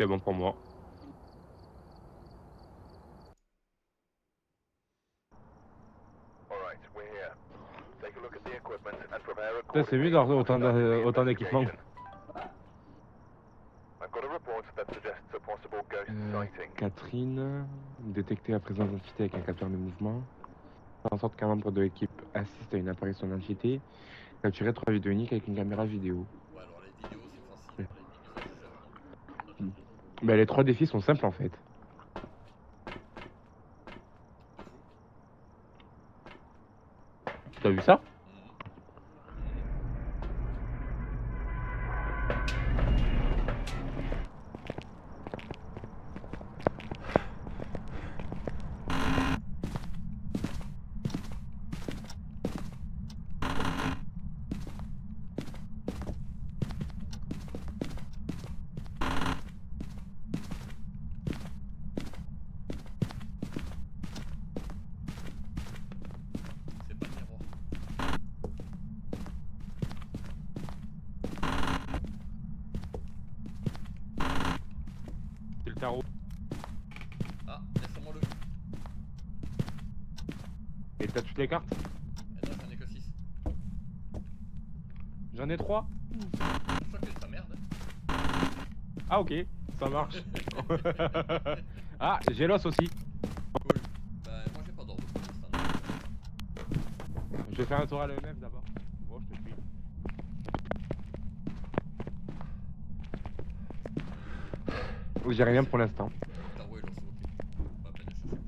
C'est bon pour moi. C'est mieux d'avoir autant d'équipements. Catherine, détecter la présence d'entité avec un capteur de mouvement. Faire en sorte qu'un membre de l'équipe assiste à une apparition d'entité. Capturer 3 vidéos uniques avec une caméra vidéo. Ouais, alors les vidéos c'est facile, les vidéos ça je gère. Bah, les 3 défis sont simples en fait. De fou. T'as vu ça? C'est pas le miroir. C'est le tarot. Ah, laisse-moi le. Et t'as toutes les cartes? Et non, j'en ai que 6. J'en ai 3. Je crois que c'est sa merde. Ah ok, ça marche. Ah, j'ai l'os aussi. Cool. Bah, moi j'ai pas d'ordre pour l'instant. Je vais faire un tour à l'EMF d'abord. Bon, je te suis. J'ai rien pour l'instant. Le tarot et l'os, ok. Pas la peine de chercher plus loin.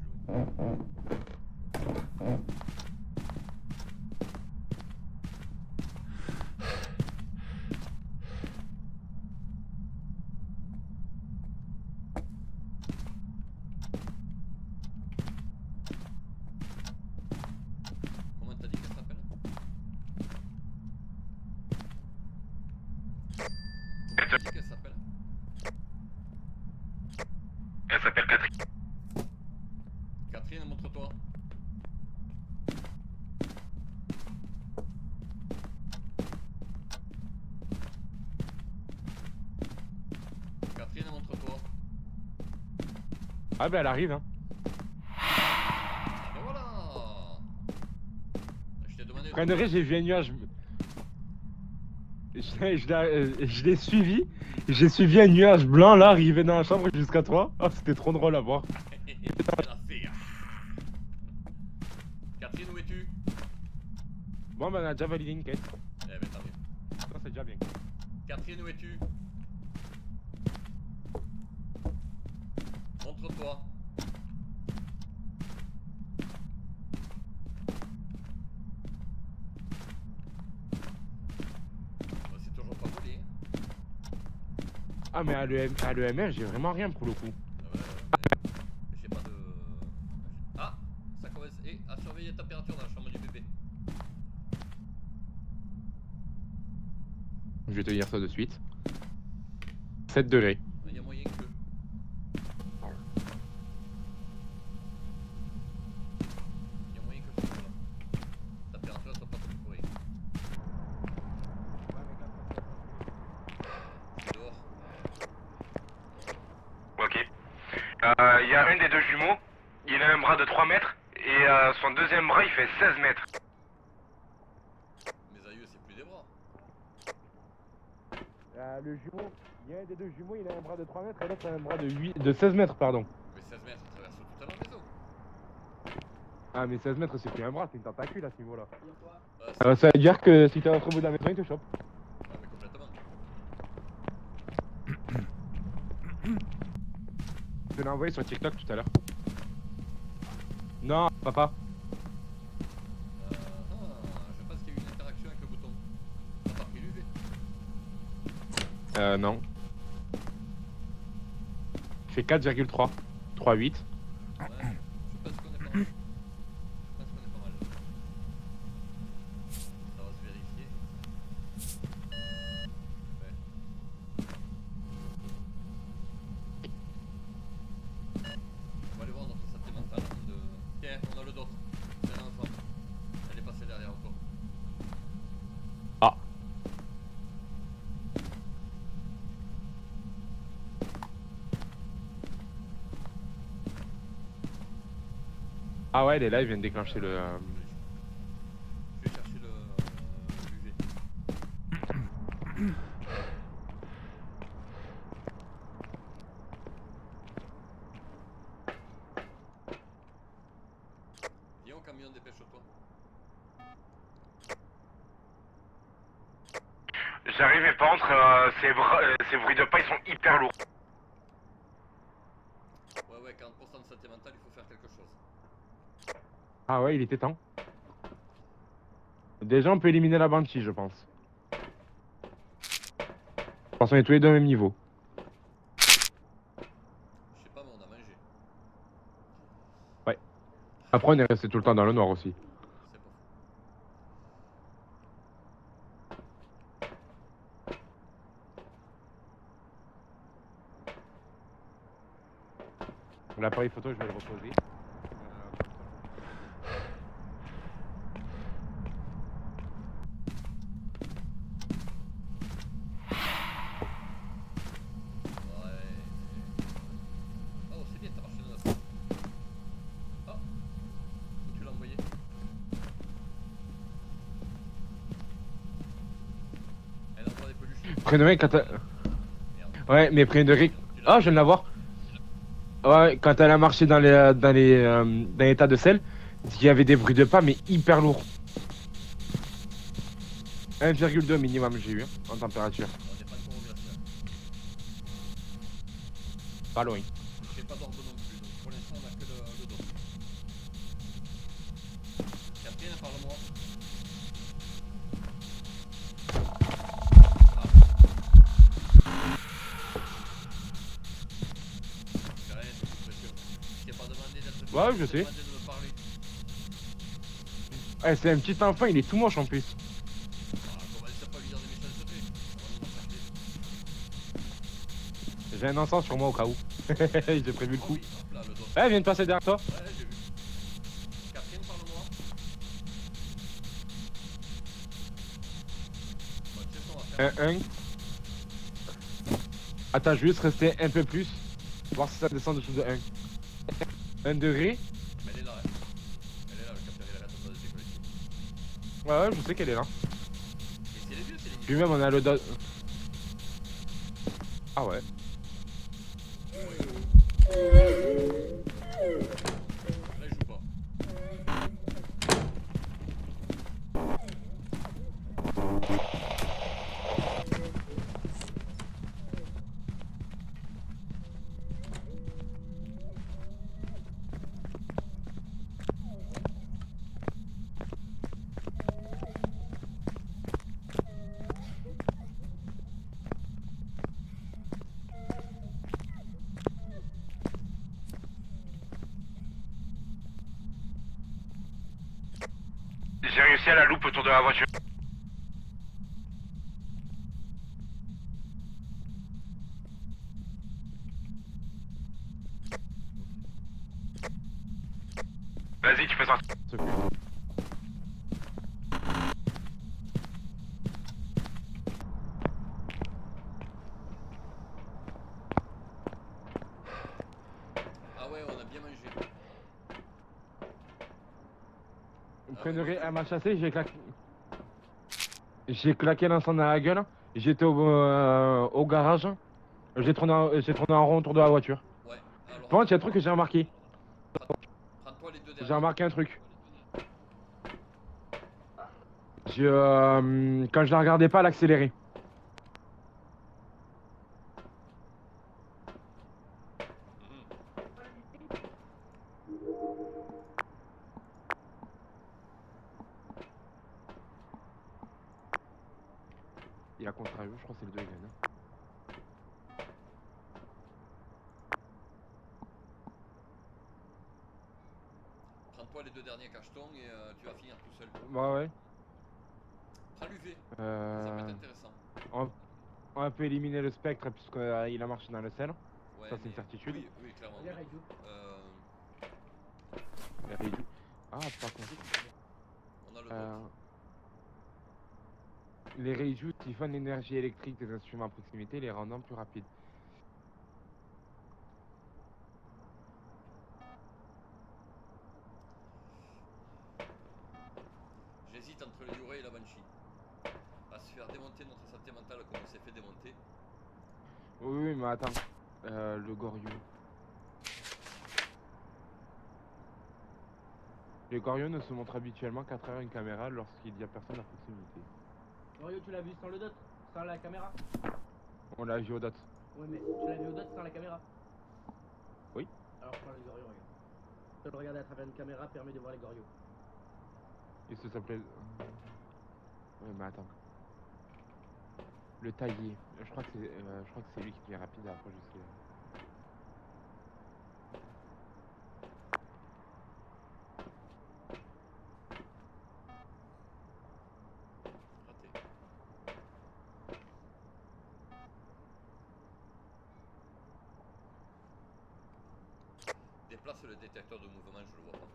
Comment t'as dit qu'elle s'appelle? Comment t'as dit qu'elle s'appelle? Elle s'appelle Catherine. Catherine, montre-toi. Catherine, montre-toi. Ah bah elle arrive hein. Et voilà. Je t'ai demandé. Freinerie, j'ai vu un nuage. Je l'ai suivi. J'ai suivi un nuage blanc là arriver dans la chambre jusqu'à toi. Oh, c'était trop drôle à voir. Elle a fait. Catherine, où es-tu? Bon bah on a déjà validé une quête. Eh ben t'arrives. Ça c'est déjà bien. Catherine, où es-tu? Montre-toi. Bah, c'est toujours pas volé. Ah mais à l'EMF j'ai vraiment rien pour le coup. Mais j'ai pas de. Ah, ça commence. Et à surveiller la température dans la chambre du bébé. Je vais te dire ça de suite. 7 degrés. Il y a moyen que. Il y a moyen que ce soit là. La température soit pas trop pourrie. Dehors. Ok. Il y a un des deux jumeaux, il a un bras de 3 mètres et son deuxième bras il fait 16 mètres. Mes aïeux, c'est plus des bras. Le jumeau, il y a un des deux jumeaux, il a un bras de 3 mètres et l'autre a un bras de 16 mètres pardon. Mais 16 mètres, ça traverse toute la maison. Ah mais 16 mètres c'est plus un bras, c'est une tentacule à ce niveau là. C'est- Ça veut dire que si t'es à l'autre bout de la maison il te chope. Ah, mais complètement. Je l'ai envoyé sur TikTok tout à l'heure. Non, papa. Je pense qu'il y a eu une interaction avec le bouton. T'as pas pris l'UV? Non. Il fait 4,3. 3,8. Ouais, je pense qu'on est pas mal. Je pense qu'on est pas mal. Ça va se vérifier. Ouais. On va aller voir notre santé mentale avant de. Tiens, on a le dos. C'est un enfant. Elle est passée derrière encore. Ah. Ah ouais, les lives viennent déclencher le... Je vais chercher l'UV. Viens au camion, dépêche-toi. J'arrive mais par contre, ces bruits de pas ils sont hyper lourds. Ouais, 40% de santé mentale, il faut faire quelque chose. Ah ouais, il était temps. Déjà on peut éliminer la Banshee je pense. De toute façon on est tous les deux au même niveau. Je sais pas, mais on a mangé. Ouais. Après on est resté tout le temps dans le noir aussi. C'est pas faux. L'appareil photo je vais le reposer. Ouais. Oh, c'est bien, t'as marché dans la... Oh, où tu l'as envoyé? Elle envoie des peluches. Prénommé quand t'as... Merde. Ouais mais prénommé... Tu l'as Ah je viens de la voir. Ouais, quand elle a marché dans les tas de sel, il y avait des bruits de pas mais hyper lourds. 1,2 minimum j'ai eu hein, en température. On n'est pas encore au glacial. Pas loin. Je fais pas d'ordre non plus, donc pour l'instant on a que le dos. Catherine, parle-moi. Ah. J'ai rien, c'est une pression. Je t'ai pas demandé d'être... Ouais, je t'ai sais. demandé de me parler. Eh, c'est un petit enfant, il est tout moche en plus. Ah, commence pas à lui dire des méchancetés. On va nous en racheter. J'ai un encens sur moi au cas où. J'ai prévu le Oh coup. oui, hop là, le dos. Eh, viens de passer derrière toi. Ouais, j'ai vu. Catherine, parle-moi. Bon, tu sais ce qu'on va faire. 1. Attends, juste rester un peu plus. Voir si ça descend dessous de 1. 1 degré. Mais elle est là, hein. Elle est là, le capteur, il arrête pas de décoller. Ouais, je sais qu'elle est là. Et c'est les vieux, c'est les Puis vieux. même, on a le dos. Ah ouais. Là, il joue pas. J'ai réussi à la loupe autour de la voiture. Vas-y, tu peux sortir. Ah ouais, on a bien mangé. Vous prendrez un m'a chassé, j'ai claqué l'encens dans la gueule. J'étais au garage. J'ai tourné en rond autour de la voiture. Ouais, alors... Par contre, il y a un truc que j'ai remarqué. Prends-toi les deux derniers. J'ai remarqué un truc. Quand je la regardais pas, elle accélérait. Et à contrario, je crois que c'est le 2 égal. Prends-toi les deux derniers cachetons et tu vas finir tout seul. Bah ouais. Prends l'UV, ça peut être intéressant. On peut éliminer le spectre puisqu'il a marché dans le sel. Ouais, Ça c'est une certitude. Oui, clairement. Les Reiju. Ah, par contre. On a le dos. Les Reiju siphonnent l'énergie électrique des instruments à proximité, les rendant plus rapides. remonter notre santé mentale comme on s'est fait démonter. Oui, mais attends. Le Goryeo. Les Goryeo ne se montrent habituellement qu'à travers une caméra lorsqu'il y a personne à proximité. Goryeo, tu l'as vu sans le dot, sans la caméra. On l'a vu au dot. Oui, mais tu l'as vu au dot sans la caméra. Oui. Alors prends les Goryeo, regarde. De le regarder à travers une caméra permet de voir les Goryeo. Il se s'appelait... Oui, mais attends. Le taillé. Je crois que c'est lui qui devient rapide, après je sais. Raté. Déplace le détecteur de mouvement, je le vois pas.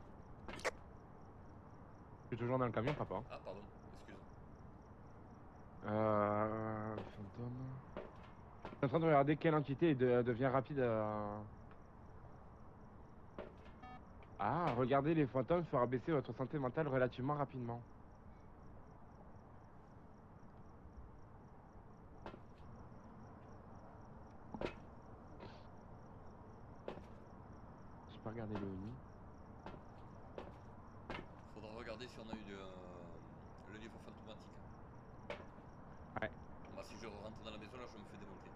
Je suis toujours dans le camion, papa. Ah, pardon, excuse. Fantôme. Je suis en train de regarder quelle entité devient rapide. Ah, regardez les fantômes fera baisser votre santé mentale relativement rapidement. J'ai pas regardé le ONI. Faudra regarder si on a eu le livre fantomatique. Ouais. Moi, si je rentre dans la maison, là, je me fais démonter.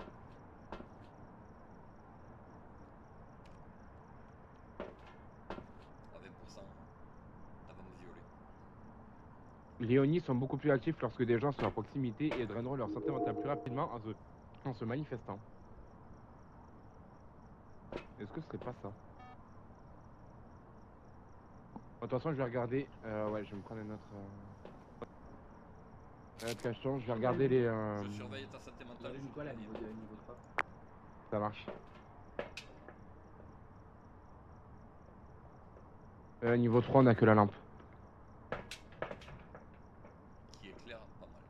À 20% avant de me violer. Les ONI sont beaucoup plus actifs lorsque des gens sont à proximité et draineront leur santé mentale plus rapidement en se manifestant. Est-ce que ce serait pas ça? De toute façon, je vais regarder. Ouais, je vais me prendre un autre cacheton. Je vais regarder les. Je surveille ta santé mentale. J'avais Je mis te quoi là, préviens. niveau 2, niveau 3. Ça marche. Niveau 3, on a que la lampe. Qui éclaire pas mal.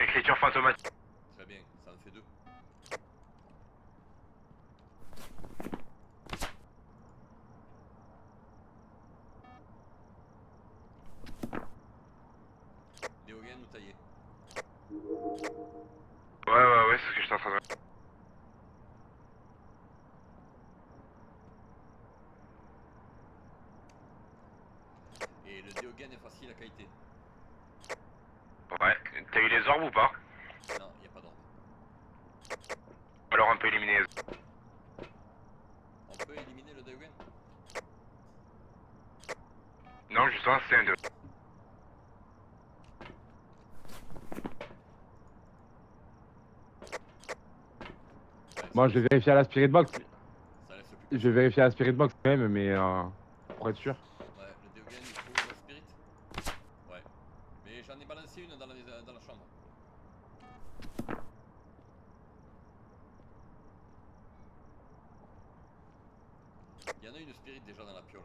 Écriture fantomatique. Très bien, ça en fait 2. Néogen ou taillé? Ouais, c'est ce que je suis en train de. Et le Déogen est facile à qualité. Ouais, t'as eu les orbes ou pas? Non, il n'y a pas d'orbe. Alors on peut éliminer les. On peut éliminer le Déogen? Non, justement, c'est un 2. Bon, je vais vérifier à la Spirit Box. Ça laisse plus Je vais vérifier à la Spirit Box quand même, mais pour être sûr. Ouais, le Déogen, il faut la spirit. Ouais. Mais j'en ai balancé une dans la chambre. Il y en a une spirit déjà dans la piole.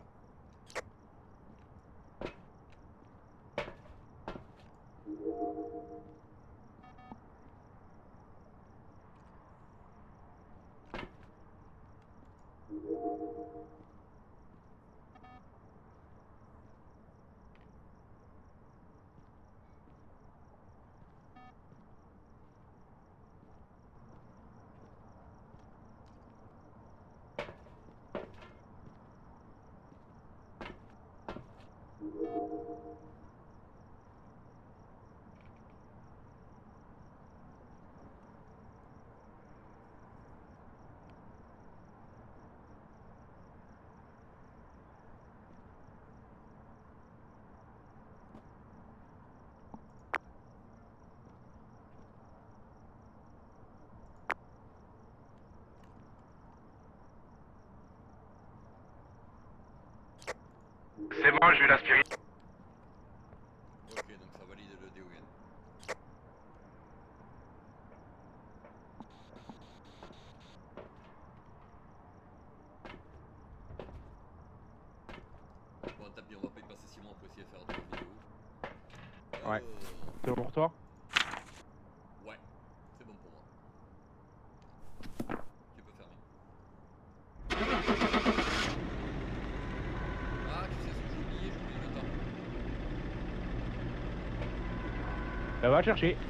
C'est bon, je vais la Spirit. Ok, donc ça valide le Déogen. Bon, tant pis, on va pas y passer parti à faire de la vidéo. Ouais. C'est bon pour toi? Ouais, c'est bon pour moi. Tu peux fermer. Ah, tu sais ce que j'oublie le temps. Ça va chercher. Ah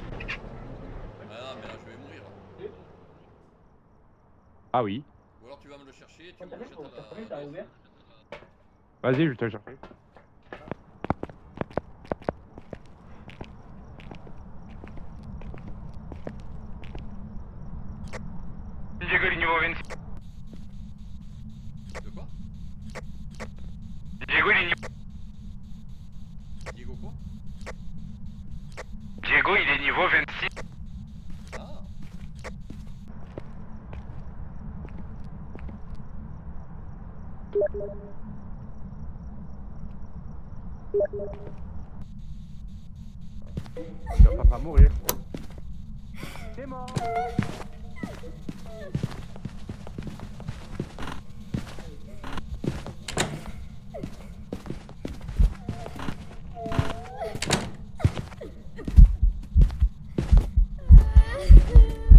non, mais là je vais mourir. Ah oui. Ou alors tu vas me le chercher et tu me le jettes à la... Vas-y, je te le chercher. Diego, il est niveau 26. De quoi? Diego, il est niveau... Diego quoi? Diego, il est niveau 26. Ah. Il va pas mourir. C'est mort.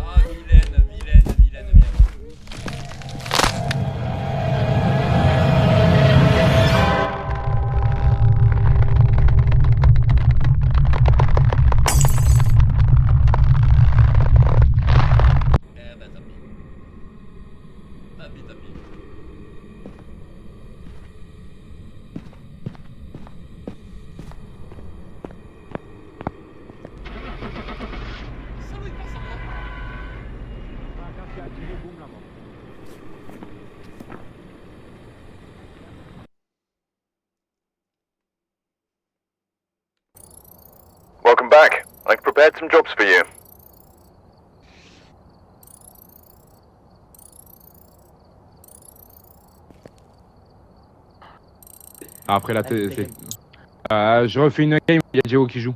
Ah, vilaine merde. Eh ben tant pis. Tant pis. Salaud, il passe en moi. Ah, quand tu as tiré, boum là-bas. Welcome back. I've prepared some jobs for you. Après là, Allez, c'est... je refais une game, il y a Diego qui joue.